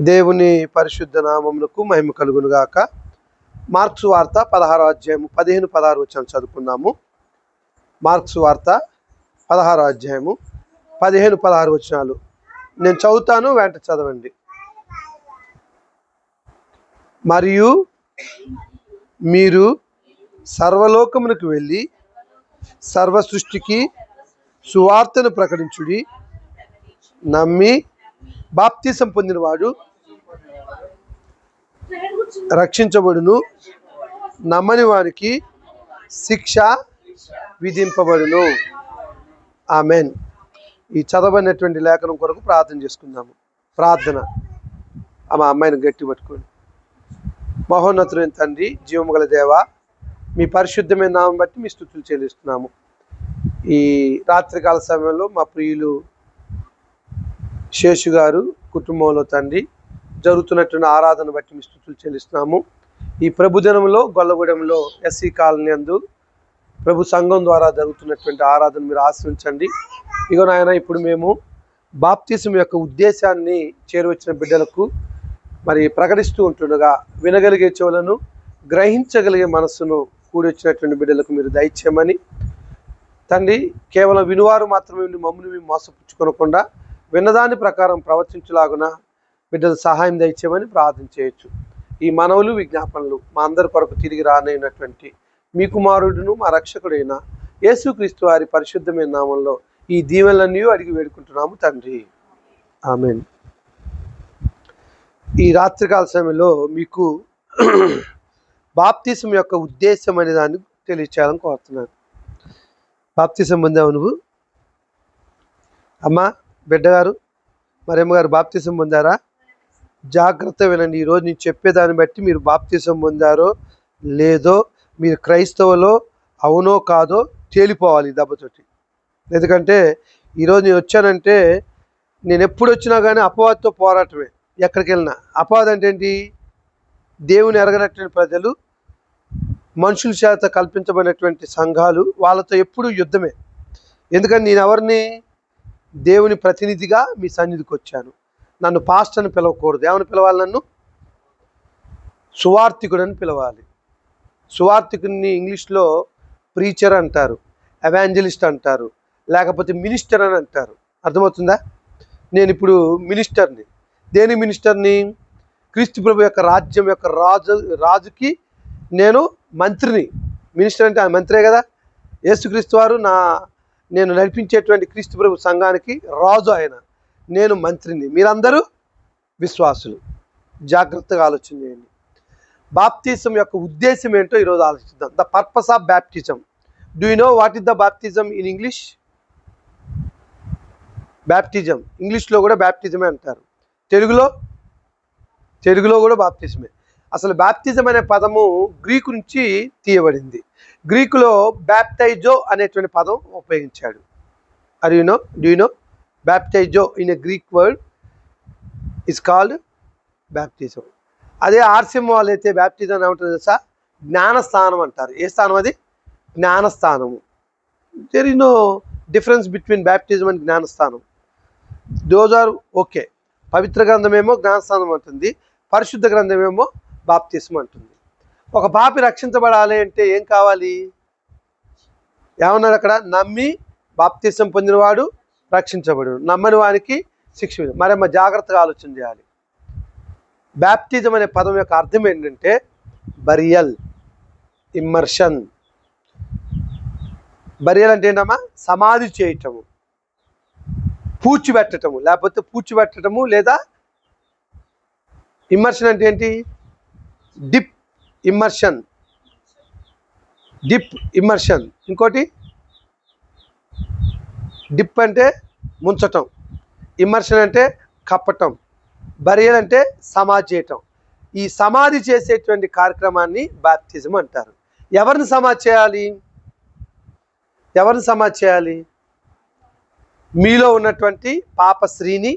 దేవుని పరిశుద్ధ నామమునకు మహిమ కలుగును గాక. మార్క్స్ వార్త 16వ అధ్యాయము 15-16 వచనాలు చదువుకుందాము. మార్క్స్ వార్త 16వ అధ్యాయము 15-16 వచనాలు నేను చదువుతాను, వెంట చదవండి. మరియు మీరు సర్వలోకమునకు వెళ్ళి సర్వ సృష్టికి సువార్తను ప్రకటించుడి. నమ్మి బాప్తిసం పొందినవాడు రక్షించబడును, నమ్మని వారికి శిక్ష విధింపబడును. ఆమెన్. ఈ చదవనటువంటి లేఖనం కొరకు ప్రార్థన చేసుకుందాము. ప్రార్థన. మా అమ్మాయిని గట్టి పట్టుకోండి. మహోన్నతులైన తండ్రి, జీవము గల దేవ, మీ పరిశుద్ధమైన నామం బట్టి మీ స్తుతులు చెల్లిస్తున్నాము. ఈ రాత్రికాల సమయంలో మా ప్రియులు శేషు గారు కుటుంబంలో తండ్రి జరుగుతున్నటువంటి ఆరాధన బట్టి మీ స్తుతులు చెల్లిస్తున్నాము. ఈ ప్రభుదినంలో గొల్లగూడెంలో ఎస్సీ కాలనీ యందు ప్రభు సంఘం ద్వారా జరుగుతున్నటువంటి ఆరాధన మీరు ఆశ్రయించండి. ఇగో నాయన, ఇప్పుడు మేము బాప్తిసం యొక్క ఉద్దేశాన్ని చేరువచ్చిన బిడ్డలకు మరి ప్రకటిస్తూ ఉంటుండగా వినగలిగే చెవులను, గ్రహించగలిగే మనస్సును కూడి వచ్చినటువంటి బిడ్డలకు మీరు దయచేయమని తండ్రి, కేవలం వినువారు మాత్రమే మమ్మల్ని మేము మోసపుచ్చుకొనకుండా విన్నదాని ప్రకారం ప్రవర్తించులాగున బిడ్డలు సహాయం దయచేయమని ప్రార్థన చేయొచ్చు. ఈ మనవులు, విజ్ఞాపనలు మా అందరి కొరకు తిరిగి రానైనటువంటి మీ కుమారుడును మా రక్షకుడైన యేసుక్రీస్తు వారి పరిశుద్ధమైన నామంలో ఈ దీవెనలన్నీ అడిగి వేడుకుంటున్నాము తండ్రి. ఆమేన్. ఈ రాత్రికాల సమయంలో మీకు బాప్తిసం యొక్క ఉద్దేశం అనే దాన్ని తెలియచేయాలని కోరుతున్నాను. బాప్తిసం పొందావు నువ్వు? అమ్మా, బిడ్డగారు, మరేమ్మగారు బాప్తిసం పొందారా? జాగ్రత్త వినండి. ఈరోజు నేను చెప్పేదాన్ని బట్టి మీరు బాప్తిసం పొందారో లేదో, మీరు క్రైస్తవులో అవునో కాదో తేలిపోవాలి దెబ్బతోటి. ఎందుకంటే ఈరోజు నేను వచ్చానంటే, నేను ఎప్పుడు వచ్చినా కానీ అపవాదితో పోరాటమే. ఎక్కడికి వెళ్ళినా అపవాదం అంటే ఏంటి? దేవుని ఎరగనటువంటి ప్రజలు, మనుషుల చేత కల్పించబడినటువంటి సంఘాలు, వాళ్ళతో ఎప్పుడు యుద్ధమే. ఎందుకని నేను ఎవరిని? దేవుని ప్రతినిధిగా మీ సన్నిధికి వచ్చాను. నన్ను పాస్టర్ అని పిలవకూడదు. ఏమని పిలవాలి? నన్ను సువార్థికుడు అని పిలవాలి. సువార్థికుడిని ఇంగ్లీష్లో ప్రీచర్ అంటారు, ఎవాంజలిస్ట్ అంటారు, లేకపోతే మినిస్టర్ అని అంటారు. అర్థమవుతుందా? నేను ఇప్పుడు మినిస్టర్ని. దేని మినిస్టర్ని? క్రీస్తు ప్రభు యొక్క రాజ్యం యొక్క రాజుకి నేను మంత్రిని. మినిస్టర్ అంటే మంత్రే కదా. యేసుక్రీస్తు వారు నేను నడిపించేటువంటి క్రీస్తు ప్రభు సంఘానికి రాజు ఆయన. నేను మంత్రిని, మీరందరూ విశ్వాసులు. జాగ్రత్తగా ఆలోచన చేయండి. బాప్తిజం యొక్క ఉద్దేశం ఏంటో ఈరోజు ఆలోచిద్దాం. The purpose of baptism. Do you know what is the బాప్తిజం ఇన్ ఇంగ్లీష్? బ్యాప్టిజం ఇంగ్లీష్లో కూడా బ్యాప్టిజమే అంటారు. తెలుగులో కూడా బాప్తిజమే. అసలు బ్యాప్టిజం అనే పదము గ్రీకు నుంచి తీయబడింది. గ్రీకులో బ్యాప్టైజో అనేటువంటి పదం ఉపయోగించాడు. Do you know baptizo in a Greek word is called baptism. అదే ఆర్సిఎం వాళ్ళు అయితే బ్యాప్టిజం ఏమంటారు తెలుసా? జ్ఞానస్థానం అంటారు. ఏ స్థానం అది? జ్ఞానస్థానము. There is no difference between baptism and జ్ఞానస్థానం. Those are okay. పవిత్ర గ్రంథమేమో జ్ఞానస్థానం అంటుంది, పరిశుద్ధ గ్రంథమేమో బాప్తిసం అంటుంది. ఒక పాపి రక్షించబడాలి అంటే ఏం కావాలి? ఏమన్నారు అక్కడ? నమ్మి బాప్తిసం పొందినవాడు రక్షించబడు, నమ్మని వానికి శిక్ష. మరేమో జాగ్రత్తగా ఆలోచన చేయాలి. బ్యాప్టిజం అనే పదం యొక్క అర్థం ఏంటంటే బరియల్, ఇమ్మర్షన్. బరియల్ అంటే ఏంటమ్మా? సమాధి చేయటము, పూడ్చిపెట్టటము, లేకపోతే పూడ్చిపెట్టటము, లేదా ఇమ్మర్షన్ అంటే ఏంటి? Dip immersion. ఇంకోటి డిప్ అంటే ముంచటం, ఇమ్మర్షన్ అంటే కప్పటం, బరియల్ అంటే సమాధి చేయటం. ఈ సమాధి చేసేటువంటి కార్యక్రమాన్ని బాప్తిజం అంటారు. ఎవరిని సమాధి చేయాలి? మీలో ఉన్నటువంటి పాప స్త్రీని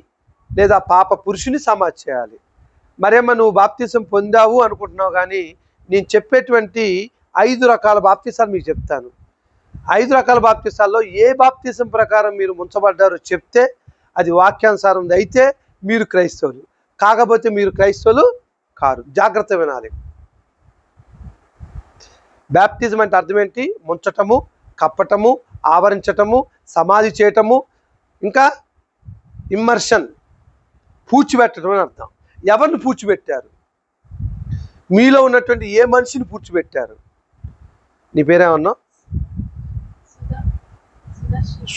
లేదా పాప పురుషుని సమాధి చేయాలి. మరేమో నువ్వు బాప్తిజం పొందావు అనుకుంటున్నావు, కానీ నేను చెప్పేటువంటి 5 రకాల బాప్తిసాలు మీకు చెప్తాను. 5 రకాల బాప్తిసాల్లో ఏ బాప్తిసం ప్రకారం మీరు ముంచబడ్డారో చెప్తే అది వాక్యానుసారం అయితే మీరు క్రైస్తవులు. కాకపోతే మీరు క్రైస్తవులు కారు. జాగ్రత్త వినాలి. బ్యాప్టిజం అంటే అర్థం ఏంటి? ముంచటము, కప్పటము, ఆవరించటము, సమాధి చేయటము, ఇంకా ఇమ్మర్షన్, పూడ్చిపెట్టడం అని అర్థం. ఎవరిని పూడ్చిపెట్టారు? మీలో ఉన్నటువంటి ఏ మనిషిని పూడ్చిపెట్టారు? నీ పేరేమన్నా?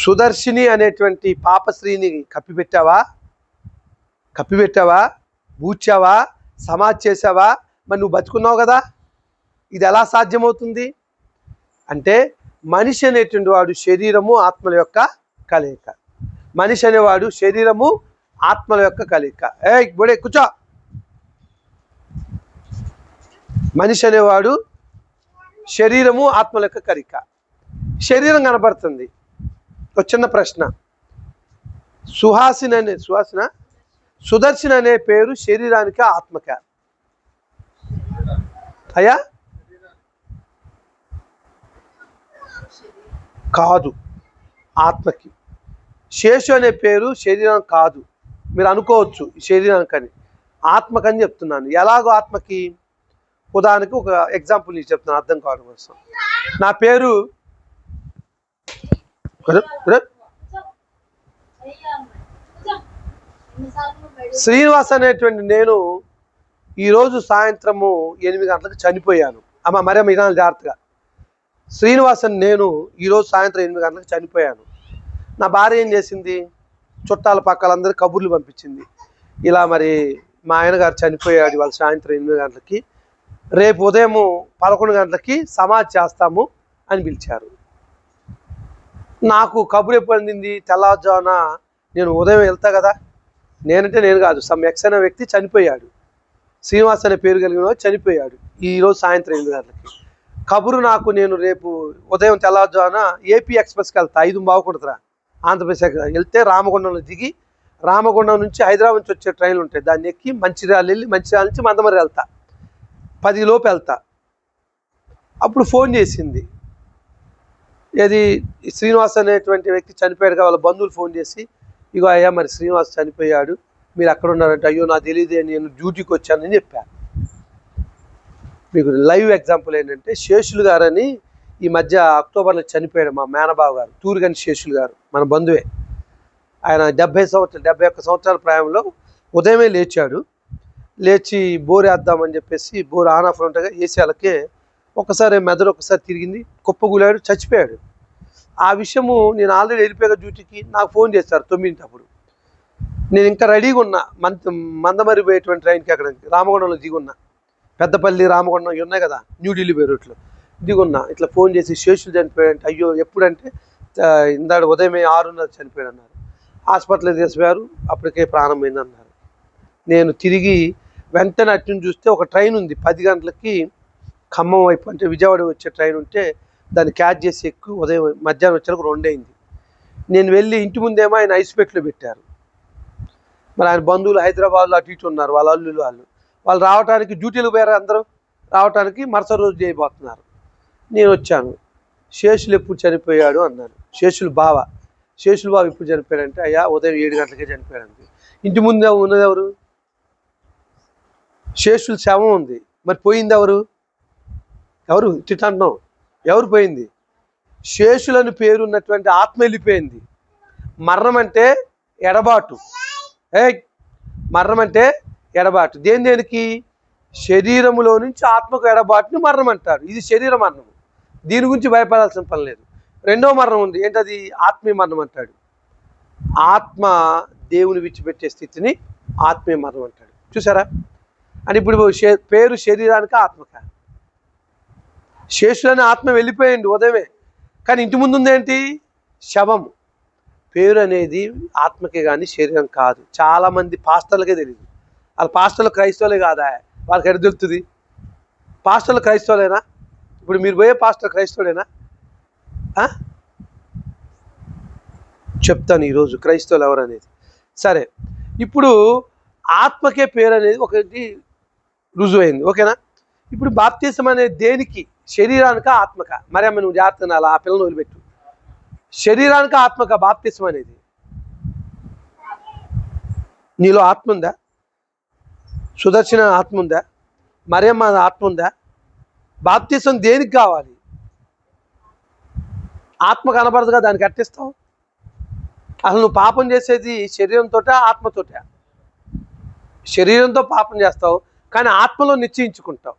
సుదర్శిని అనేటువంటి పాపశ్రీని కప్పిపెట్టావా? పూడ్చావా? సమాధి చేసావా? మరి నువ్వు బతుకున్నావు కదా. ఇది ఎలా సాధ్యమవుతుంది అంటే మనిషి అనేటువంటి వాడు శరీరము ఆత్మల యొక్క కలయిక. మనిషి అనేవాడు శరీరము ఆత్మల యొక్క కలయిక. బొడే కూర్చో. మనిషి అనేవాడు శరీరము ఆత్మల యొక్క కలయిక. శరీరం కనబడుతుంది. ఒక చిన్న ప్రశ్న, సుదర్శన్ అనే పేరు శరీరానికి ఆత్మక? అయ్యా కాదు, ఆత్మకి. శేషు అనే పేరు శరీరం కాదు. మీరు అనుకోవచ్చు శరీరానికి అని, ఆత్మకని చెప్తున్నాను. ఎలాగో ఆత్మకి? ఉదాహరణకు ఒక ఎగ్జాంపుల్ నీకు చెప్తున్నాను అర్థం కావడం కోసం. నా పేరు శ్రీనివాస్ అనేటువంటి నేను ఈరోజు సాయంత్రము 8 గంటలకు చనిపోయాను. మరే వినాలి జాగ్రత్తగా. శ్రీనివాసన్ నేను ఈరోజు సాయంత్రం 8 గంటలకు చనిపోయాను. నా భార్య ఏం చేసింది? చుట్టాల పక్కలందరూ కబుర్లు పంపించింది. ఇలా మరి మా ఆయన గారు చనిపోయాడు ఇవాళ సాయంత్రం 8 గంటలకి, రేపు ఉదయం 11 గంటలకి సమాధి చేస్తాము అని పిలిచారు. నాకు కబురు ఎప్పుడు అందింది? తెల్లవారుజామున. నేను ఉదయం వెళ్తా కదా, నేనంటే నేను కాదు, సమ్ ఎక్స్ అనే వ్యక్తి చనిపోయాడు. శ్రీనివాస్ అనే పేరు కలిగిన వాడు చనిపోయాడు ఈరోజు సాయంత్రం 8 గంటలకి. కబురు నాకు నేను రేపు ఉదయం తెల్లవారుజామున ఏపీ ఎక్స్ప్రెస్కి వెళ్తా, 5:15 ఆంధ్రప్రదేశ్ వెళ్తే రామగుండంలో దిగి, రామగుండం నుంచి హైదరాబాద్ నుంచి వచ్చే ట్రైన్లు ఉంటాయి, దాన్ని ఎక్కి మంచిర్యాల వెళ్ళి మంచిర్యాల నుంచి మందమర్రి వెళ్తా, 10 లోపు వెళ్తా. అప్పుడు ఫోన్ చేసింది. ఏది? శ్రీనివాస్ అనేటువంటి వ్యక్తి చనిపోయాడు కదా, వాళ్ళ బంధువులు ఫోన్ చేసి, ఇగో అయ్యా మరి శ్రీనివాస్ చనిపోయాడు, మీరు అక్కడ ఉన్నారంటే. అయ్యో నాకు తెలియదే, నేను డ్యూటీకి వచ్చానని చెప్పాను. మీకు లైవ్ ఎగ్జాంపుల్ ఏంటంటే శేషులు గారని ఈ మధ్య అక్టోబర్లో చనిపోయాడు మా మేనబావ గారు, తూరుగని శేషులు గారు, మన బంధువే. ఆయన 71 సంవత్సరాల ప్రాయంలో ఉదయమే లేచాడు. లేచి బోర్ వేద్దామని చెప్పేసి బోర్ ఆన్ ఆఫ్ ఉంటగా ఏసీలకే ఒకసారి మెదడు ఒకసారి తిరిగింది, కుప్పగూలాడు, చచ్చిపోయాడు. ఆ విషయము నేను ఆల్రెడీ వెళ్ళిపోయాక డ్యూటీకి నాకు ఫోన్ చేస్తారు 9 నేను ఇంకా రెడీగా ఉన్నా, మందమరి పోయేటువంటి ట్రైన్కి అక్కడ రామగుండంలో దిగున్నా. పెద్దపల్లి రామగుండం ఉన్నాయి కదా, న్యూఢిల్లీ పోయే రూట్లో దిగున్నా. ఇట్లా ఫోన్ చేసి శేషులు చనిపోయాడంటే. అయ్యో ఎప్పుడంటే ఇందాడు ఉదయమే 6:30 చనిపోయాడు అన్నారు. హాస్పిటల్కి తీసుకుపోయారు, అప్పటికే ప్రాణం పోయిందన్నారు. నేను తిరిగి వెంటనే అట్టిని చూస్తే ఒక ట్రైన్ ఉంది 10 గంటలకి ఖమ్మం వైపు, అంటే విజయవాడ వచ్చే ట్రైన్ ఉంటే దాన్ని క్యాచ్ చేసి ఎక్కువ ఉదయం మధ్యాహ్నం వచ్చేలకు 2 అయింది. నేను వెళ్ళి ఇంటి ముందేమో ఆయన ఐస్పెట్లో పెట్టారు. మరి ఆయన బంధువులు హైదరాబాద్లో అటు ఇటు ఉన్నారు, వాళ్ళ అల్లులు వాళ్ళు రావడానికి డ్యూటీలకు పోయారు. అందరూ రావడానికి మరుసటి రోజు చేయబోతున్నారు. నేను వచ్చాను. శేషులు ఎప్పుడు చనిపోయాడు అన్నారు. శేషులు బావ ఎప్పుడు చనిపోయాడంటే, అయ్యా ఉదయం 7 గంటలకే చనిపోయాడంటే. ఇంటి ముందే ఉన్నది ఎవరు? శేషులు శవం ఉంది, మరి పోయింది ఎవరు? తిట్టంటున్నాం, ఎవరు పోయింది? శేషులని పేరున్నటువంటి ఆత్మ వెళ్ళిపోయింది. మరణం అంటే ఎడబాటు. మరణం అంటే ఎడబాటు. దేనికి? శరీరములో నుంచి ఆత్మకు ఎడబాటుని మరణం అంటారు. ఇది శరీర మరణం, దీని గురించి భయపడాల్సిన పని లేదు. రెండో మరణం ఉంది, ఏంటది? ఆత్మీయ మరణం అంటాడు. ఆత్మ దేవుని విడిచిపెట్టే స్థితిని ఆత్మీయ మరణం అంటాడు. చూసారా? అని ఇప్పుడు పేరు శరీరానికి ఆత్మక. శేషులని ఆత్మ వెళ్ళిపోయింది ఉదయమే, కానీ ఇంటి ముందు ఉందేంటి? శవం. పేరు అనేది ఆత్మకే కానీ శరీరం కాదు. చాలామంది పాస్టర్లకే తెలియదు. వాళ్ళ పాస్టర్లు క్రైస్తవులే కాదా? వాళ్ళకి ఎడ దొరుకుతుంది? పాస్టర్లు క్రైస్తవులేనా? ఇప్పుడు మీరు పోయే పాస్టర్ క్రైస్తవులేనా? చెప్తాను ఈరోజు క్రైస్తవులు ఎవరు అనేది. సరే, ఇప్పుడు ఆత్మకే పేరు అనేది ఒకటి రుజువైంది, ఓకేనా? ఇప్పుడు బాప్తిసం అనేది దేనికి? శరీరానిక ఆత్మక? మరి అమ్మ నువ్వు జాగ్రత్త, ఆ పిల్లలు వదిలిపెట్టు. శరీరానికి ఆత్మక బాప్తిసం అనేది? నీలో ఆత్మ ఉందా? సుదర్శన ఆత్మ ఉందా? మరియమ్మ ఆత్మ ఉందా? బాప్తిసం దేనికి కావాలి? ఆత్మ కనబడదుగా, దానికి అట్టిస్తావు. అసలు నువ్వు పాపం చేసేది శరీరంతో ఆత్మతోట? శరీరంతో పాపం చేస్తావు, కానీ ఆత్మలో నిశ్చయించుకుంటావు.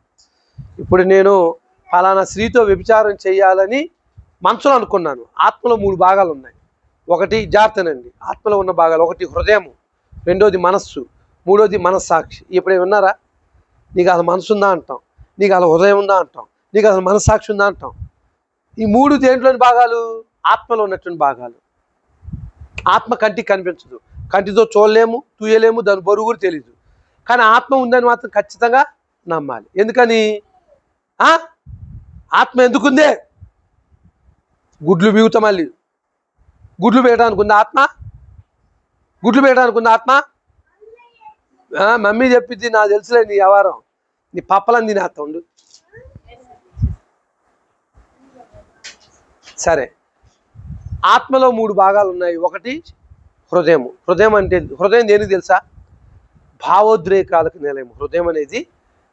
ఇప్పుడు నేను ఫలానా స్త్రీతో వ్యభిచారం చేయాలని మనసులో అనుకున్నాను. ఆత్మలో 3 భాగాలు ఉన్నాయి. ఒకటి జాగ్రత్తనండి, ఆత్మలో ఉన్న భాగాలు. ఒకటి హృదయము, రెండోది మనస్సు, మూడోది మనస్సాక్షి. ఇప్పుడు విన్నారా? నీకు అసలు మనసు ఉందా అంటాం, నీకు అసలు హృదయం ఉందా అంటాం, నీకు అసలు మనస్సాక్షి ఉందా అంటాం. ఈ 3 దేంట్లోని భాగాలు? ఆత్మలో ఉన్నటువంటి భాగాలు. ఆత్మ కంటికి కనిపించదు, కంటితో చూడలేము, తూయలేము, దాని బరువు కూడా తెలీదు. కానీ ఆత్మ ఉందని మాత్రం ఖచ్చితంగా నమ్మాలి. ఎందుకని? ఆత్మ ఎందుకుందే? గుడ్లు బిగుతా, మళ్ళీ గుడ్లు వేయడానికి ఉంది ఆత్మ. గుడ్లు వేయడానికి ఉంది ఆత్మ. మమ్మీ చెప్పింది నాకు తెలుసులే, నీ వ్యవహారం, నీ పప్పలని తినేస్తా ఉండు. సరే, ఆత్మలో 3 భాగాలు ఉన్నాయి. ఒకటి హృదయము. హృదయం అంటే, హృదయం దేనికి తెలుసా? భావోద్రేకాలకు నిలయము. హృదయం అనేది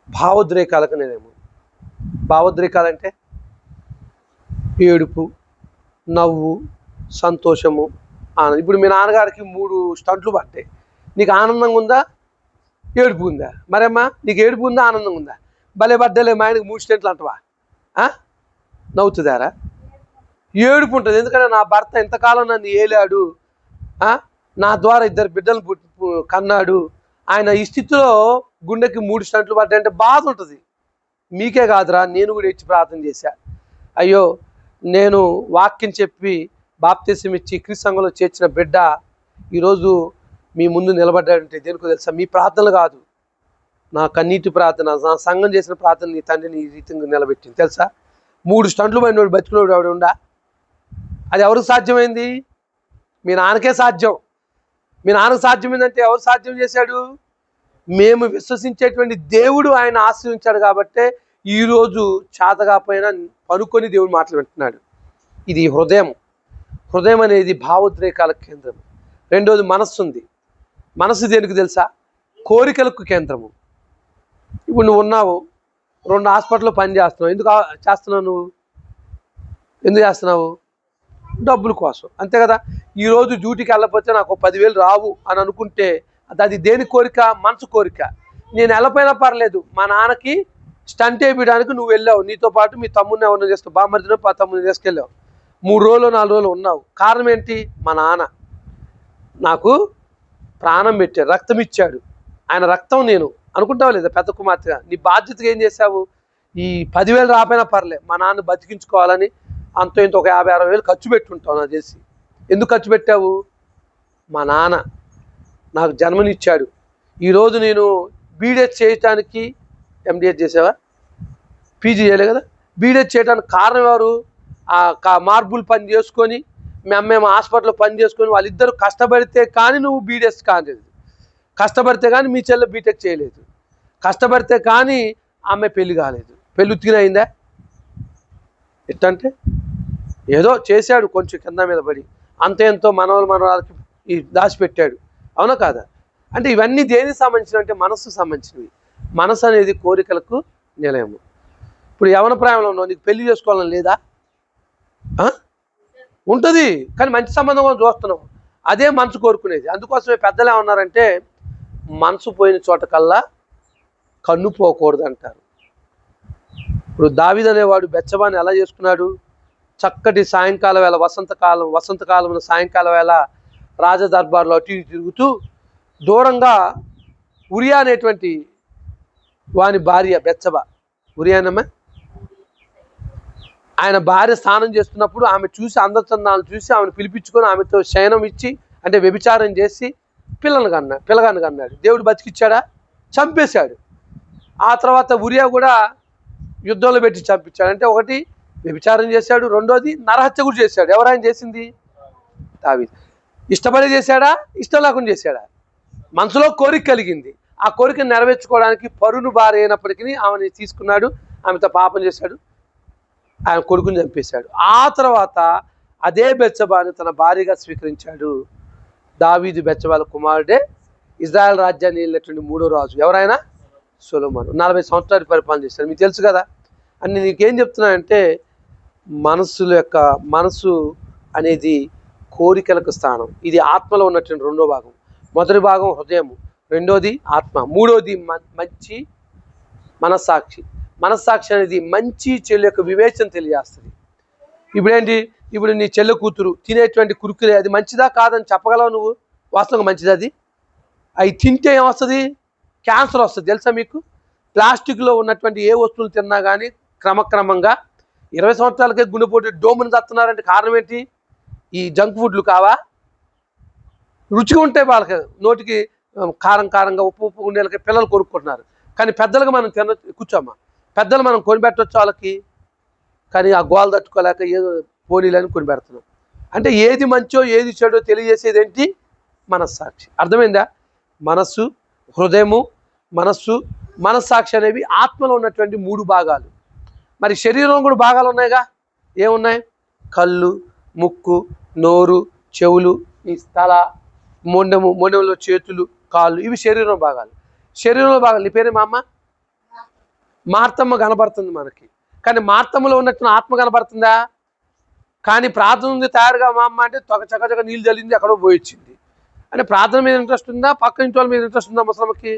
భావోద్రేకాలకు నిలయము. భావోద్రేకాలంటే ఏడుపు, నవ్వు, సంతోషము, ఆనందం. ఇప్పుడు మీ నాన్నగారికి 3 స్టంట్లు పట్టాయి. నీకు ఆనందంగా ఉందా, ఏడుపు ఉందా? మరమ్మా, నీకు ఏడుపు ఉందా, ఆనందంగా ఉందా? భలే పడ్డలే మా ఆయనకి 3 స్టంట్లు అంటవా? నవ్వుతుందారా? ఏడుపు ఉంటుంది. ఎందుకంటే నా భర్త ఎంతకాలం నన్ను ఏలాడు, నా ద్వారా 2 బిడ్డలు కన్నాడు, ఆయన ఈ స్థితిలో గుండెకి 3 స్టంట్లు పడ్డాయంటే బాధ ఉంటుంది. మీకే కాదురా, నేను కూడా ఇచ్చి ప్రార్థన చేశా. అయ్యో, నేను వాక్యం చెప్పి బాప్తిసం ఇచ్చి క్రీస్తు సంఘంలో చేర్చిన బిడ్డ ఈరోజు మీ ముందు నిలబడ్డాడంటే దేనికో తెలుసా? మీ ప్రార్థనలు కాదు, నా కన్నీటి ప్రార్థన, నా సంఘం చేసిన ప్రార్థన నీ తండ్రిని ఈ రీతిగా నిలబెట్టింది తెలుసా? 3 స్టంట్లు పడినోడు బతికినోడు ఆవిడ ఉండా? అది ఎవరికి సాధ్యమైంది? మీ నాన్నకే సాధ్యం. మీ నాన్నకు సాధ్యమైందంటే ఎవరు సాధ్యం చేశాడు? మేము విశ్వసించేటువంటి దేవుడు ఆయన ఆశ్రయించాడు కాబట్టే ఈరోజు చేతగాపోయినా పనుకొని దేవుడు మాటలు వింటున్నాడు. ఇది హృదయం. హృదయం అనేది భావోద్రేకాల కేంద్రం. రెండోది మనస్సు ఉంది. మనస్సు దేనికి తెలుసా? కోరికలకు కేంద్రము. ఇప్పుడు నువ్వు ఉన్నావు, 2 హాస్పిటల్లో పని చేస్తున్నావు. ఎందుకు చేస్తున్నావు? నువ్వు ఎందుకు చేస్తున్నావు? డబ్బుల కోసం, అంతే కదా. ఈరోజు డ్యూటీకి వెళ్ళకపోతే నాకు 10,000 రావు అని అనుకుంటే అది దేని కోరిక? మనసు కోరిక. నేను వెళ్ళపోయినా పర్లేదు, మా నాన్నకి స్టంట్ వేయడానికి నువ్వు వెళ్ళావు, నీతో పాటు మీ తమ్ముడిని ఎవరిని చేస్తావు, బామ్మర్దినో తమ్ముడిని తీసుకెళ్ళావు. 3 రోజులు 4 రోజులు ఉన్నావు. కారణం ఏంటి? మా నాన్న నాకు ప్రాణం పెట్టాడు, రక్తం ఇచ్చాడు, ఆయన రక్తం నేను అనుకుంటావు లేదా? పెద్ద కుమార్తెగా నీ బాధ్యతగా ఏం చేశావు? ఈ 10,000 రాపోయినా పర్లే, మా నాన్న బతికించుకోవాలని అంతో ఇంత ఒక 50-60 ఖర్చు పెట్టుంటావు నాకు చేసి. ఎందుకు ఖర్చు పెట్టావు? మా నాన్న నాకు జన్మనిచ్చాడు. ఈరోజు నేను బీడెడ్ చేయటానికి, ఎండిఎడ్ చేసావా? పీజీ చేయలే కదా. బీడెడ్ చేయడానికి కారణం ఎవరు? మార్బుల్ పని చేసుకొని, మేము హాస్పిటల్లో పని చేసుకొని, వాళ్ళిద్దరూ కష్టపడితే కానీ నువ్వు బీడెడ్ కాలేదు, కష్టపడితే కానీ మీ చెల్లె బీటెక్ చేయలేదు, కష్టపడితే కానీ ఆమె పెళ్లి కాలేదు. పెళ్ళి ఉత్తిగా అయిందా? ఎట్టంటే ఏదో చేశాడు, కొంచెం కింద మీద పడి అంతే ఎంతో మనవరాలకి ఈ దాచిపెట్టాడు, అవునా కాదా? అంటే ఇవన్నీ దేనికి సంబంధించినవి అంటే మనస్సు సంబంధించినవి. మనసు అనేది కోరికలకు నిలయము. ఇప్పుడు యవన ప్రాయంలో ఉన్నావు, నీకు పెళ్లి చేసుకోవాలని లేదా? ఉంటుంది, కానీ మంచి సంబంధం కూడా చూస్తున్నావు. అదే మనసు కోరుకునేది. అందుకోసమే పెద్దలు ఏమన్నారంటే, మనసు పోయిన చోట కల్లా కన్ను పోకూడదు అంటారు. ఇప్పుడు దావీదు అనేవాడు బెత్షెబాని ఎలా చేసుకున్నాడు? చక్కటి సాయంకాల వేళ, వసంతకాలం సాయంకాల వేళ రాజదర్బార్లో అటు ఇటు తిరుగుతూ దూరంగా ఉరియా అనేటువంటి వాని భార్య బెత్షెబా, ఉరియానమ్మ, ఆయన భార్య స్నానం చేస్తున్నప్పుడు ఆమె చూసి, అందచందాలను చూసి ఆమెను పిలిపించుకొని ఆమెతో శయనం ఇచ్చి, అంటే వ్యభిచారం చేసి పిల్లగాన్ని కన్నాడు. దేవుడు బతికిచ్చాడా? చంపేశాడు. ఆ తర్వాత ఉరియా కూడా యుద్ధంలో పెట్టి చంపించాడు. అంటే ఒకటి వ్యభిచారం చేశాడు, రెండోది నరహత్య కూడా చేశాడు. ఎవరైనా చేసింది? దావీదు. ఇష్టపడి చేశాడా? ఇష్టం లేకుండా చేశాడా? మనసులో కోరిక కలిగింది, ఆ కోరికను నెరవేర్చుకోవడానికి పరును భార్య అయినప్పటికీ ఆమెని తీసుకున్నాడు, ఆమెతో పాపం చేశాడు, ఆయన కొడుకుని చంపేశాడు. ఆ తర్వాత అదే బెత్షెబాని తన భార్యగా స్వీకరించాడు. దావీదు బెత్షెబాల కుమారుడే ఇజ్రాయెల్ రాజ్యాన్ని వెళ్ళినటువంటి 3వ రాజు. ఎవరైనా? సొలొమోను 40 సంవత్సరాలు పరిపాలన చేశాడు. మీకు తెలుసు కదా. అని నీకేం చెప్తున్నానంటే మనసు అనేది కోరికలకు స్థానం. ఇది ఆత్మలో ఉన్నటువంటి రెండో భాగం. మొదటి భాగం హృదయము, రెండోది ఆత్మ, మూడోది మంచి మనస్సాక్షి. మనస్సాక్షి అనేది మంచి చెల్లి యొక్క వివేచన తెలియజేస్తుంది. ఇప్పుడు నీ చెల్లె కూతురు తినేటువంటి కురుకులే అది మంచిదా కాదని చెప్పగలవు నువ్వు? వాస్తవంగా మంచిది అది? అవి తింటే ఏమొస్తుంది? క్యాన్సర్ వస్తుంది. తెలుసా మీకు? ప్లాస్టిక్లో ఉన్నటువంటి ఏ వస్తువులు తిన్నా కానీ క్రమక్రమంగా 20 సంవత్సరాలకే గుండెపోటు డోముని తస్తున్నారంటే కారణం ఏంటి? ఈ జంక్ ఫుడ్లు కావా? రుచిగా ఉంటాయి వాళ్ళకి, నోటికి కారంగా ఉప్పు ఉండేలకి పిల్లలు కొనుక్కుంటున్నారు. కానీ పెద్దలకు మనం కూర్చోమ్మా, పెద్దలు మనం కొనిపెట్టవచ్చు వాళ్ళకి. కానీ ఆ గోల తట్టుకోలేక ఏదో పోనీలని కొనిపెడుతున్నాం. అంటే ఏది మంచో ఏది చెడో తెలియజేసేది ఏంటి? మనస్సాక్షి. అర్థమైందా? మనస్సు, హృదయము, మనస్సాక్షి అనేవి ఆత్మలో ఉన్నటువంటి 3 భాగాలు. మరి శరీరంలో కూడా భాగాలు ఉన్నాయిగా. ఏమున్నాయి? కళ్ళు, ముక్కు, నోరు, చెవులు, ఈ తల, మొండెంలో చేతులు, కాళ్ళు, ఇవి శరీరం భాగాలు. శరీరంలో భాగాలు. నీ పేరే మా అమ్మ మార్తమ్మ కనబడుతుంది మనకి, కానీ మార్తమ్మలో ఉన్నట్టు ఆత్మ కనబడుతుందా? కానీ ప్రార్థన ఉంది తయారుగా మా అమ్మ అంటే చకచక నీళ్ళు చల్లింది, ఎక్కడో పోయిచ్చింది. అంటే ప్రార్థన మీద ఇంట్రెస్ట్ ఉందా? పక్క ఇంటి వాళ్ళ మీద ఇంట్రెస్ట్ ఉందా ముసలమ్మకి?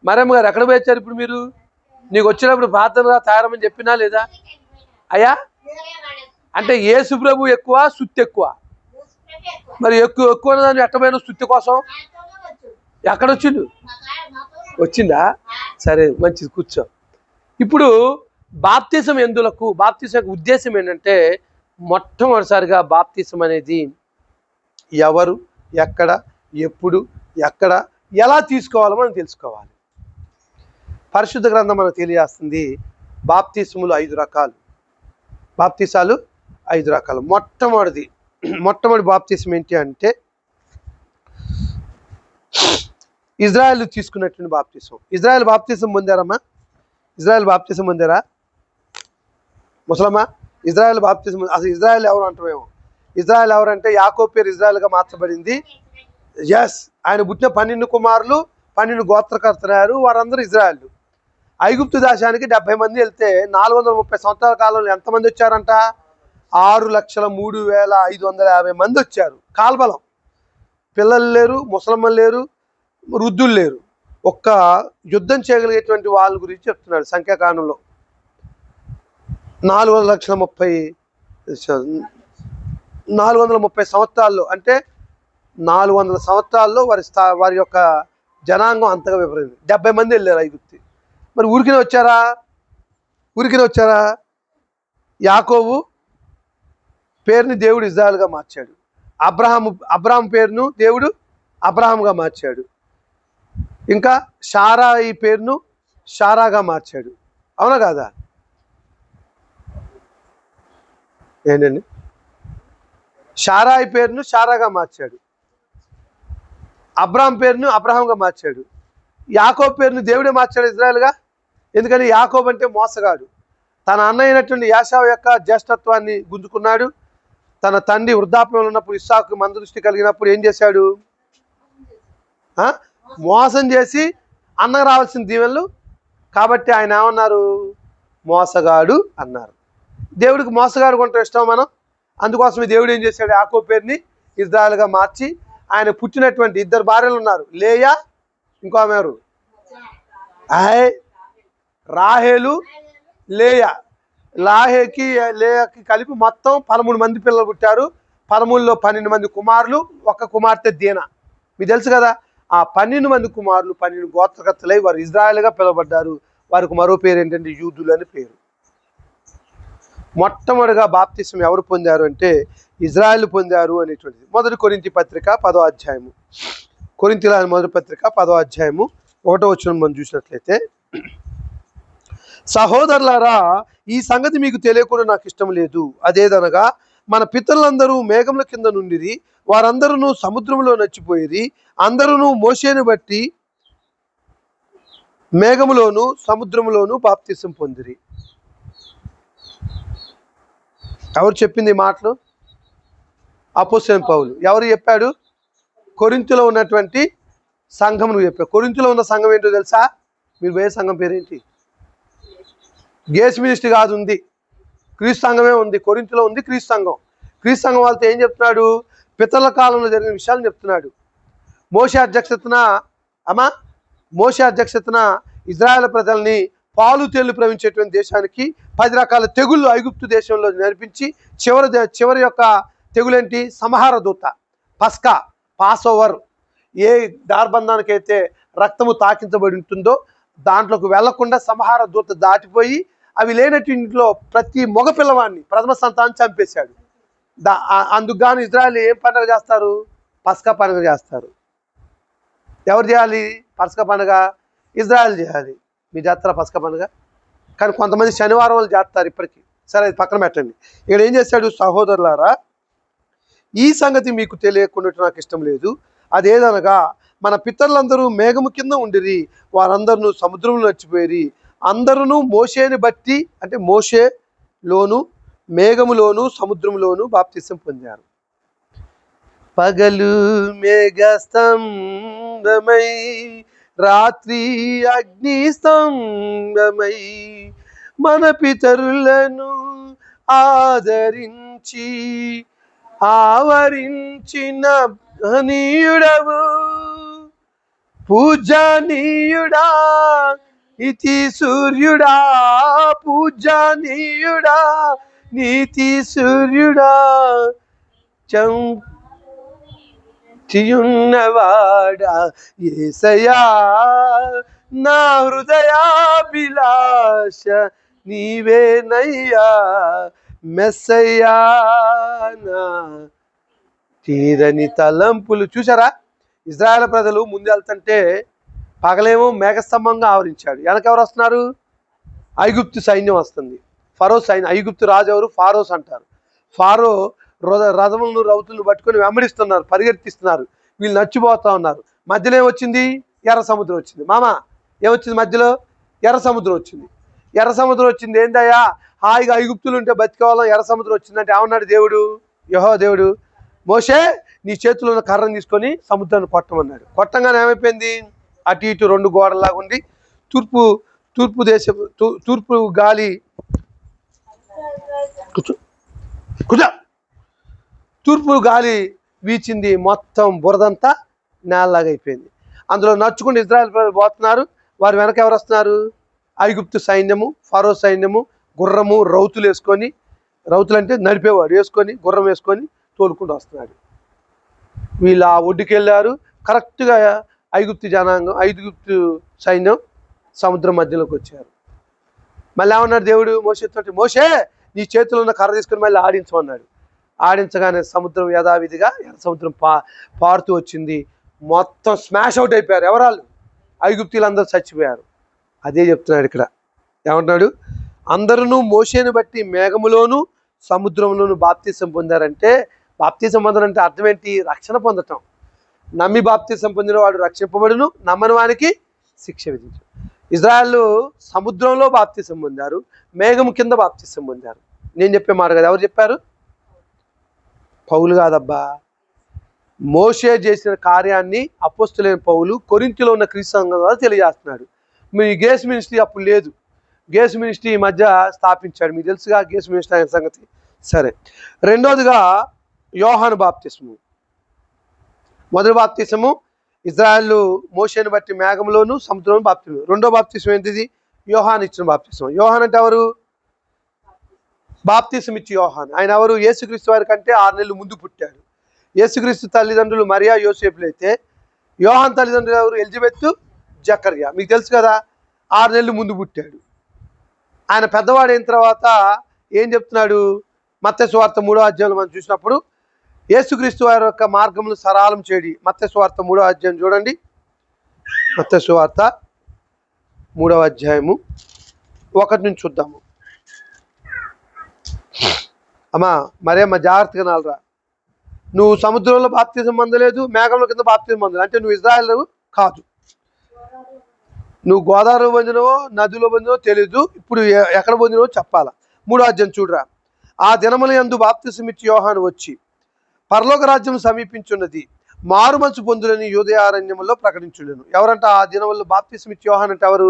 మరమ్మ గారు ఎక్కడ పోయించారు ఇప్పుడు మీరు? నీకు వచ్చినప్పుడు ప్రార్థనగా తయారమని చెప్పినా లేదా? అయ్యా అంటే యేసు ప్రభు ఎక్కువ, సుత్తి ఎక్కువ? మరి ఎక్కువ దాన్ని ఎట్టపోయిన సుత్తి కోసం ఎక్కడొచ్చిండు? వచ్చిందా? సరే, మంచిది, కూర్చో. ఇప్పుడు బాప్తిసం ఎందులకు? బాప్తిసం యొక్క ఉద్దేశం ఏంటంటే మొట్టమొదటిసారిగా బాప్తిసం అనేది ఎవరు, ఎక్కడ, ఎప్పుడు, ఎలా తీసుకోవాలో మనం తెలుసుకోవాలి. పరిశుద్ధ గ్రంథం మనకు తెలియజేస్తుంది బాప్తిసములు 5 రకాలు. బాప్తిసాలు 5 రకాలు. మొట్టమొదటి బాప్తిసం ఏంటి అంటే ఇజ్రాయెల్ తీసుకున్నటువంటి బాప్తిసం. ఇజ్రాయెల్ బాప్తిసం పొందారమ్మా? ఇజ్రాయెల్ బాప్తిసం పొందారా ముసలమ్మా? ఇజ్రాయెల్ బాప్తిసం. అసలు ఇజ్రాయెల్ ఎవరు అంటామేమో. ఇజ్రాయెల్ ఎవరంటే యాకోబు పేరు ఇజ్రాయెల్గా మార్చబడింది. ఎస్, ఆయన పుట్టిన 12 కుమారులు, 12 గోత్రకర్తలు, వారందరూ ఇజ్రాయెల్. ఐగుప్తు దేశానికి 70 మంది వెళ్తే 430 సంవత్సరాల కాలంలో ఎంతమంది వచ్చారంట? 6,03,550 మంది వచ్చారు. కాల్బలం. పిల్లలు లేరు, ముసలమ్మలు లేరు, వృద్ధులు లేరు. ఒక్క యుద్ధం చేయగలిగేటువంటి వాళ్ళ గురించి చెప్తున్నాడు సంఖ్యాకాండంలో. 430 సంవత్సరాల్లో, అంటే 400 సంవత్సరాల్లో వారి యొక్క జనాంగం అంతగా విపరీతం. 70 మంది వెళ్ళారు ఐగుప్తి. మరి ఊరికినే వచ్చారా? యాకోబు పేరుని దేవుడు ఇజ్రాయెల్గా మార్చాడు. అబ్రహాం పేరును దేవుడు అబ్రహాంగా మార్చాడు. ఇంకా షారాయి పేరును షారాగా మార్చాడు. అవునా కాదా? ఏంటండి? షారాయి పేరును షారాగా మార్చాడు. అబ్రహాం పేరును అబ్రహాంగా మార్చాడు. యాకోబు పేరును దేవుడే మార్చాడు ఇజ్రాయెల్గా. ఎందుకని? యాకోబు అంటే మోసగాడు. తన అన్న అయినటువంటి యాషావు యొక్క జ్యేష్ఠత్వాన్ని గుంజుకున్నాడు. తన తండ్రి వృద్ధాప్యంలో ఉన్నప్పుడు ఇస్సాకు మందదృష్టి కలిగినప్పుడు ఏం చేశాడు? మోసం చేసి అన్నకు రావాల్సిన దీవెనలు. కాబట్టి ఆయన ఏమన్నారు? మోసగాడు అన్నారు. దేవుడికి మోసగాడు కొంటే ఇష్టం మనం. అందుకోసమే దేవుడు ఏం చేశాడు? యాకోబు పేరుని ఇజ్రాయెల్గా మార్చి ఆయన పుట్టినటువంటి 2 భార్యలు ఉన్నారు, లేయా, ఇంకో ఆమె ఎవరు? రాహేలు, లేయా. లేయాకి కలిపి మొత్తం 13 మంది పిల్లలు పుట్టారు. 13లో 12 మంది కుమారులు, 1 కుమార్తె దీనా. మీకు తెలుసు కదా. ఆ 12 మంది కుమారులు 12 గోత్రకర్తలై వారు ఇజ్రాయెల్గా పిలువబడ్డారు. వారికి మరో పేరు ఏంటంటే యూదులు అని పేరు. మొట్టమొదటిగా బాప్తిసం ఎవరు పొందారు అంటే ఇజ్రాయెల్ పొందారు అనేటువంటిది. 1 కొరింథీ పత్రిక 10వ అధ్యాయము. కొరింథీల మొదటి పత్రిక 10వ అధ్యాయము 1వ వచనం మనం చూసినట్లయితే, సహోదరులారా, ఈ సంగతి మీకు తెలియకుండా నాకు ఇష్టం లేదు. అదేదనగా మన పితరులందరూ మేఘముల కింద నుండిరి, వారందరూ సముద్రంలో నచ్చిపోయిరి. అందరూ మోషేను బట్టి మేఘములోను సముద్రములోను బాప్తిసం పొందిరి. ఎవరు చెప్పింది మాటలు? అపోస్తలుడైన పౌలు. ఎవరు చెప్పాడు? కొరింథీలో ఉన్నటువంటి సంఘం నువ్వు చెప్పావు. కొరింథీలో ఉన్న సంఘం ఏంటో తెలుసా? మీరు పోయే సంఘం పేరేంటి? గేస్ మినిస్ట్రీ కాదు, ఉంది క్రీస్తు సంఘమే ఉంది. కొరింథీలో ఉంది క్రీస్తు సంఘం. క్రీస్తు సంఘం వాళ్ళతో ఏం చెప్తున్నాడు? పితరుల కాలంలో జరిగిన విషయాలు చెప్తున్నాడు. మోషే అధ్యక్షతన ఇజ్రాయెల్ ప్రజల్ని పాలు తేళ్లు ప్రవహించేటువంటి దేశానికి 10 రకాల తెగుళ్ళు ఐగుప్తు దేశంలో నడిపించి చివరి యొక్క తెగులేంటి? సంహార దూత, పస్కా, పాసోవర్. ఏ దార్బంధానికైతే రక్తము తాకించబడి ఉంటుందో దాంట్లోకి వెళ్లకుండా సంహార దూత దాటిపోయి అవి లేనటింట్లో ప్రతి మగ పిల్లవాడిని, ప్రథమ సంతానం చంపేశాడు. అందుకు గాను ఇజ్రాయెల్ ఏం పండుగ చేస్తారు? పస్కా పండుగ చేస్తారు. ఎవరు చేయాలి పస్కా పండుగ? ఇజ్రాయెల్ చేయాలి. మీ చేస్తారా పస్కా పండుగ? కానీ కొంతమంది శనివారం వాళ్ళు చేస్తారు ఇప్పటికీ. సరే, అది పక్కన పెట్టండి. ఇక్కడ ఏం చేశాడు? సహోదరులారా, ఈ సంగతి మీకు తెలియకుండా నాకు ఇష్టం లేదు. అదేదనగా మన పితరులందరూ మేఘము కింద ఉండిరి, వారందరూ సముద్రంలో నడిచిపోయి అందరూ మోషేని బట్టి, అంటే మోషేలోను మేఘములోను సముద్రంలోను బాప్తిసం పొందారు. పగలు మేఘస్తంభమై, రాత్రి అగ్ని స్తంభమై మన పితరులను ఆదరించి ఆవరించిన నీయుడవు, పూజనీయుడా నీతి సూర్యుడా, పూజనీయుడా నీతి సూర్యుడా, చంచియున్నవాడా యేసయ్యా, నా హృదయాభిలాష నీవేనయ్యా, మెస్సయ్యా నా తీరని తలంపులు. చూసారా? ఇజ్రాయెల్ ప్రజలు ముందెళ్తుంటే పగలేమో మేఘస్తంభంగా ఆవరించాడు, వెనకెవరు వస్తున్నారు? ఐగుప్తు సైన్యం వస్తుంది. ఫరో సైన్యం. ఐగుప్తు రాజు ఎవరు? ఫారోస్ అంటారు. ఫారో రథములను రౌతులను పట్టుకొని వెంబడిస్తున్నారు, పరిగెత్తిస్తున్నారు. వీళ్ళు నచ్చిపోతా ఉన్నారు. మధ్యలో ఏమొచ్చింది? ఎర్ర సముద్రం వచ్చింది. మామ ఏమొచ్చింది మధ్యలో? ఎర్ర సముద్రం వచ్చింది. ఎర్ర సముద్రం వచ్చింది. ఏందయ్యా హాయిగా ఐగుప్తులు ఉంటే బతికేవాళ్ళం, ఎర్ర సముద్రం వచ్చిందంటే ఏమన్నాడు దేవుడు? యెహోవా దేవుడు, మోషే నీ చేతిలో ఉన్న కర్రను తీసుకొని సముద్రాన్ని కొట్టమన్నాడు. కొట్టంగానే ఏమైపోయింది? అటు ఇటు 2 గోడల్లాగా ఉండి తూర్పు గాలి తూర్పు గాలి వీచింది, మొత్తం బురదంతా నేలలాగా అయిపోయింది. అందులో నడుచుకుని ఇజ్రాయెల్ ప్రజలు పోతున్నారు. వారు వెనక ఎవరు వస్తున్నారు? ఐగుప్తు సైన్యము, ఫరో సైన్యము, గుర్రము, రౌతులు వేసుకొని, రౌతులు అంటే నడిపేవాడు, వేసుకొని గుర్రం వేసుకొని తోలుకుంటూ వస్తున్నాడు. వీళ్ళు ఆ ఒడ్డుకి వెళ్ళారు. కరెక్ట్గా ఐగుప్తు సైన్యం సముద్రం మధ్యలోకి వచ్చారు. మళ్ళీ ఏమన్నాడు దేవుడు మోషేతోటి? మోషే నీ చేతిలో ఉన్న కర్ర తీసుకొని మళ్ళీ ఆడించమన్నాడు. ఆడించగానే సముద్రం యథావిధిగా సముద్రం పారుతూ వచ్చింది. మొత్తం స్మాష్ అవుట్ అయిపోయారు. ఎవరాళ్ళు? ఐగుప్తీలందరూ చచ్చిపోయారు. అదే చెప్తున్నాడు ఇక్కడ. ఏమంటున్నాడు? అందరూ మోషేని బట్టి మేఘములోను సముద్రంలోను బాప్తిసం పొందారంటే, బాప్తిసం పొందడం అంటే అర్థం ఏంటి? రక్షణ పొందటం. నమ్మి బాప్తిసం పొందిన వాడు రక్షింపబడును, నమ్మని వానికి శిక్ష విధించు. ఇజ్రాయెల్ సముద్రంలో బాప్తిసం పొందారు, మేఘం కింద బాప్తిసం పొందారు. నేను చెప్పే మాట కదా, ఎవరు చెప్పారు? పౌలు కాదబ్బా. మోషే చేసిన కార్యాన్ని అపోస్తలుడైన పౌలు కొరింథీలో ఉన్న క్రీస్తు సంఘం ద్వారా తెలియజేస్తున్నాడు. మీ గేస్ మినిస్ట్రీ అప్పుడు లేదు. గేస్ మినిస్ట్రీ ఈ మధ్య స్థాపించాడు. మీకు తెలుసుగా గేస్ మినిస్ట్రీ అనే సంగతి. సరే, రెండోదిగా యోహాను బాప్తిస్ము. మొదటి బాప్తిసము ఇజ్రాయెల్ మోషేని బట్టి మేఘంలోను సముద్రంలో బాప్తిసం. రెండో బాప్తిసం ఏంటిది? యోహాను ఇచ్చిన బాప్తిసం. యోహాన్ అంటే ఎవరు? బాప్తిసం ఇచ్చి యోహాన్. ఆయన ఎవరు? యేసుక్రీస్తు వారి కంటే 6 నెలలు ముందు పుట్టాడు. యేసుక్రీస్తు తల్లిదండ్రులు మరియా యోసేపులు అయితే, యోహాన్ తల్లిదండ్రులు ఎవరు? ఎలిజబెత్, జకర్యా. మీకు తెలుసు కదా, 6 నెలలు ముందు పుట్టాడు. ఆయన పెద్దవాడైన తర్వాత ఏం చెప్తున్నాడు? మత్తయి సువార్త 3వ అధ్యాయంలో మనం చూసినప్పుడు యేసుక్రీస్తు వారి యొక్క మార్గమును సరళం చేయడి. మత్తయి సువార్త 3వ అధ్యాయం చూడండి. మత్తయి సువార్త 3వ అధ్యాయము 1 నుంచి చూద్దాము. అమ్మా మరేమ్మా జాగ్రత్తగా నాలరా. నువ్వు సముద్రంలో బాప్తిజం పొందలేదు, మేఘంలో కింద బాప్తిజం పొందలేదు అంటే నువ్వు ఇజ్రాయెల్ కాదు. నువ్వు గోదావరి పొందినవో నదిలో పొందినవో తెలీదు. ఇప్పుడు ఎక్కడ పొందినవో చెప్పాలా. 3వ అధ్యాయం చూడరా. ఆ దినముల యందు బాప్తిసం ఇచ్చి యోహాను వచ్చి, పరలోక రాజ్యం సమీపించున్నది, మారు మనసు పొందులని యూదయారణ్యములో ప్రకటించుండెను. ఎవరంట ఆ దినముల్లో బాప్తిసం ఇచ్చే యోహాను అంటే ఎవరు?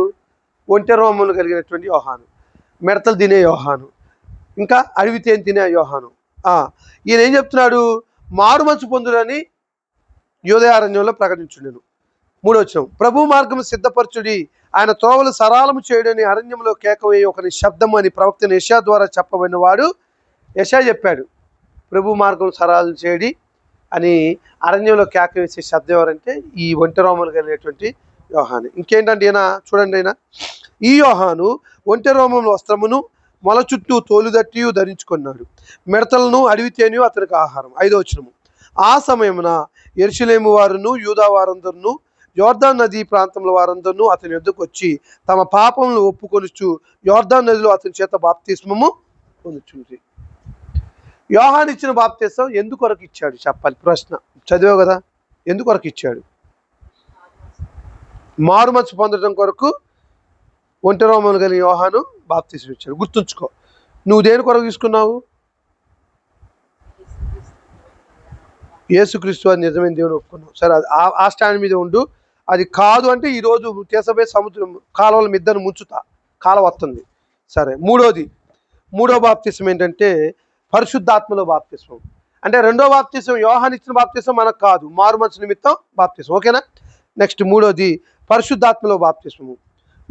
ఒంటె రోమములు కలిగినటువంటి యోహాను, మిడతలు తినే యోహాను, ఇంకా అడవి తేనె తినే యోహాను. ఈయన ఏం చెప్తున్నాడు? మారు మనసు పొందులని యూదయారణ్యంలో ప్రకటించుండెను. 3వ వచనం, ప్రభు మార్గము సిద్ధపరచుడి, ఆయన త్రోవలు సరాలము చేయడని అరణ్యంలో కేకవేయ ఒకని శబ్దము అని ప్రవక్త యెషయా ద్వారా చెప్పబడిన వాడు యెషయా చెప్పాడు. ప్రభు మార్గం సరాలు చేయడి అని అరణ్యంలో కేక వేసే శబ్దం ఎవరంటే ఈ ఒంటె రోమములు కలిగినటువంటి యోహాను. ఇంకేంటంటే ఈయన చూడండి, ఆయన ఈ యోహాను ఒంటె రోమముల వస్త్రమును మొల చుట్టూ తోలుదట్టియు ధరించుకున్నాడు, మిడతలను అడవి తేనెయు అతనికి ఆహారం. 5వ వచనము, ఆ సమయమున యెరూషలేము వారును యూదా వారందరును యోర్దాను నది ప్రాంతముల వారందరూ అతని యొద్దకు వచ్చి తమ పాపములను ఒప్పుకొనుచు యోర్దాను నదిలో అతని చేత బాప్తిస్మము పొందుచుండ్రి. యోహాను ఇచ్చిన బాప్తిసం ఎందుకొరకు ఇచ్చాడు చెప్పాలి? ప్రశ్న చదివావు కదా, ఎందుకొరకు ఇచ్చాడు? మారుమనసు పొందడం కొరకు ఒంటె రోమములు కలిగిన యోహాను బాప్తిసం ఇచ్చాడు. గుర్తుంచుకో, నువ్వు దేని కొరకు తీసుకున్నావు? యేసుక్రీస్తు అని నిజమైన దేవుని ఒప్పుకున్నావు. సరే, ఆ స్టాండ్ మీద ఉండు. అది కాదు అంటే ఈరోజు తీసబోయే సముద్రం కాలువల మిద్దను ముంచుతా, కాలం వస్తుంది. సరే, మూడో బాప్తిసం ఏంటంటే పరిశుద్ధాత్మలో బాప్తిసం. అంటే రెండో బాప్తిసం యోహాను ఇచ్చిన బాప్తిసం మనకు కాదు, మారు మనసు నిమిత్తం బాప్తిసం. ఓకేనా? నెక్స్ట్ 3వది పరిశుద్ధాత్మలో బాప్తిసము.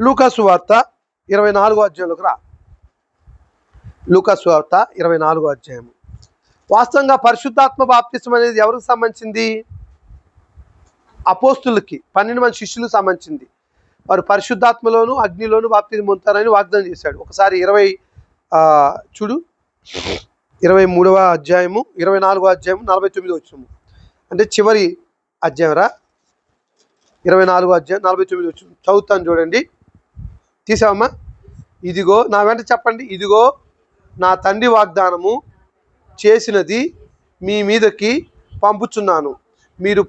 లూకాసు వార్త 24వ అధ్యాయంలోకి రా. లూకాసు వార్త 24వ అధ్యాయము. వాస్తవంగా పరిశుద్ధాత్మ బాప్తిసం అనేది ఎవరికి సంబంధించింది? అపోస్తులకి, 12 మంది శిష్యులకు సంబంధించింది. వారు పరిశుద్ధాత్మలోను అగ్నిలోను బాప్తిసం పొందుతారని వాగ్దానం చేశాడు. ఒకసారి 23వ అధ్యాయము 24వ అధ్యాయము 49వ వచనము, అంటే చివరి అధ్యాయం రా. 24వ అధ్యాయం 49వ వచనం చదువుతాను, చూడండి. తీసావమ్మా? ఇదిగో, నా వెంట చెప్పండి. ఇదిగో నా తండ్రి వాగ్దానము చేసినది మీ మీదకి పంపుచున్నాను, మీరు